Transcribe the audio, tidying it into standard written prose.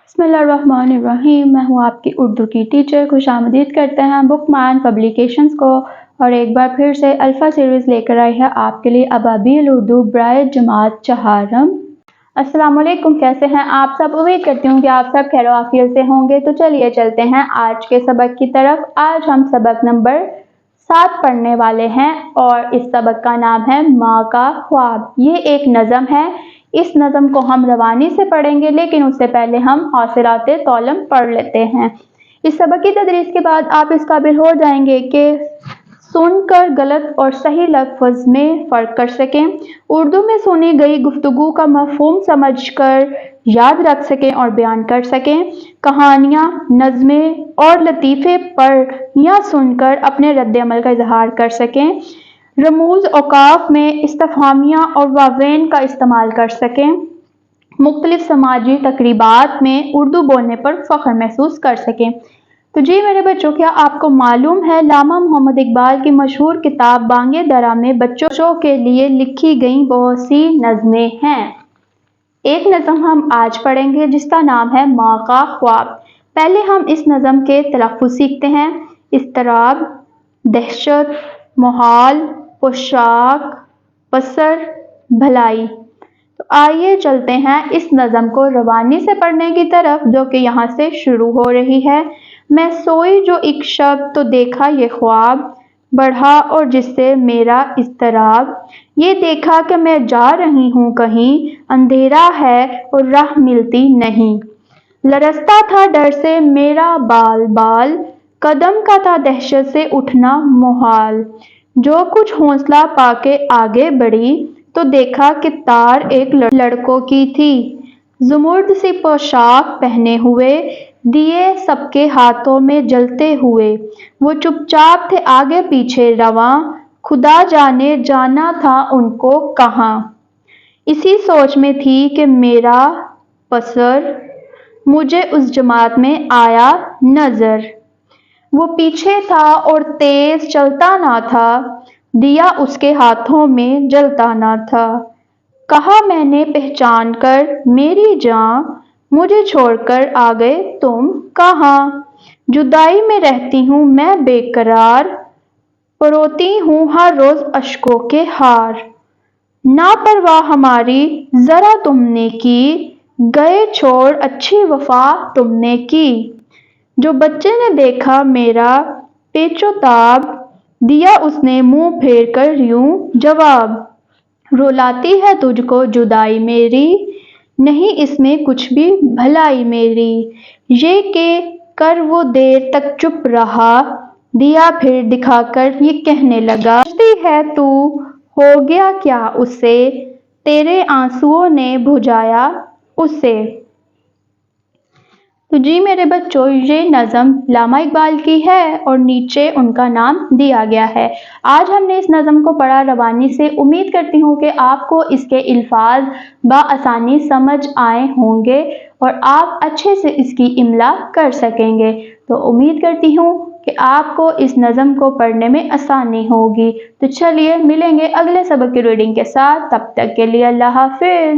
बिस्मिल्लाहिर्रहमानिर्रहीम। मैं हूँ आपकी उर्दू की टीचर। खुशामदीद करते हैं बुकमान पब्लिकेशंस को और एक बार फिर से अल्फ़ा सीरीज़ लेकर आई है आपके लिए अबाबिल उर्दू ब्राए जमात चहारम। अस्सलाम वालेकुम, कैसे हैं आप सब? उम्मीद करती हूँ कि आप सब खैर आफियत से होंगे। तो चलिए चलते हैं आज के सबक की तरफ। आज हम सबक नंबर 7 पढ़ने वाले हैं और इस सबक का नाम है माँ का ख्वाब। ये एक नज़म है। इस नज़म को हम रवानी से पढ़ेंगे, लेकिन उससे पहले हम हासिलाते तौलम पढ़ लेते हैं। इस सबक की तदरीस के बाद आप इस काबिल हो जाएंगे कि सुनकर गलत और सही लफ्ज़ में फ़र्क कर सकें, उर्दू में सुनी गई गुफ्तगू का मफ़हूम समझकर याद रख सकें और बयान कर सकें, कहानियाँ, नज़में और लतीफ़े पढ़ या सुनकर अपने रद्द अमल का इजहार कर सकें, रमूज़ औक़ाफ़ में इस्तिफ़हामिया और वावेन का इस्तेमाल कर सकें, मुख्तलिफ समाजी तक़रीबात में उर्दू बोलने पर फ़ख्र महसूस कर सकें। तो जी मेरे बच्चों, क्या आपको मालूम है अल्लामा मोहम्मद इकबाल की मशहूर किताब बांगे दरा में बच्चों के लिए लिखी गई बहुत सी नज़में हैं। एक नज़म हम आज पढ़ेंगे जिसका नाम है माँ का ख्वाब। पहले हम इस नज़म के तलफ़्फ़ुज़ सीखते हैं। इज़्तिराब, दहशत, मोहाल, पोशाक, पसर, भलाई। तो आइए चलते हैं इस नज़म को रवानी से पढ़ने की तरफ, जो कि यहाँ से शुरू हो रही है। मैं सोई जो एक शब तो देखा ये ख्वाब, बढ़ा और जिससे मेरा इज़्तिराब, ये देखा कि मैं जा रही हूँ कहीं, अंधेरा है और राह मिलती नहीं। लरसता था डर से मेरा बाल बाल, कदम का था दहशत से उठना मुहाल। जो कुछ हौसला पाके आगे बढ़ी तो देखा कि तार एक लड़कों की थी, ज़ुमुर्द सी पोशाक पहने हुए, दिए सबके हाथों में जलते हुए। वो चुपचाप थे आगे पीछे रवां, खुदा जाने जाना था उनको कहाँ। इसी सोच में थी कि मेरा पसर, मुझे उस जमात में आया नज़र। वो पीछे था और तेज चलता ना था, दिया उसके हाथों में जलता ना था। कहा मैंने पहचान कर मेरी जान, मुझे छोड़कर आ गए तुम कहाँ। जुदाई में रहती हूँ मैं बेकरार, परोती हूँ हर रोज अश्कों के हार। ना परवाह हमारी जरा तुमने की, गए छोड़ अच्छी वफा तुमने की। जो बच्चे ने देखा मेरा पेचोताब, दिया उसने मुंह फेर कर यूं जवाब। रुलाती है तुझको जुदाई मेरी, नहीं इसमें कुछ भी भलाई मेरी। ये के कर वो देर तक चुप रहा, दिया फिर दिखाकर ये कहने लगा, सोचती है तू हो गया क्या उससे, तेरे आंसुओं ने बुझाया उसे। तो जी मेरे बच्चों, ये नज़म अल्लामा इकबाल की है और नीचे उनका नाम दिया गया है। आज हमने इस नज़म को पढ़ा रवानी से। उम्मीद करती हूँ कि आपको इसके अल्फाज बआसानी समझ आए होंगे और आप अच्छे से इसकी इमला कर सकेंगे। तो उम्मीद करती हूँ कि आपको इस नज़म को पढ़ने में आसानी होगी। तो चलिए मिलेंगे अगले सबक की रीडिंग के साथ। तब तक के लिए अल्लाह हाफिज़।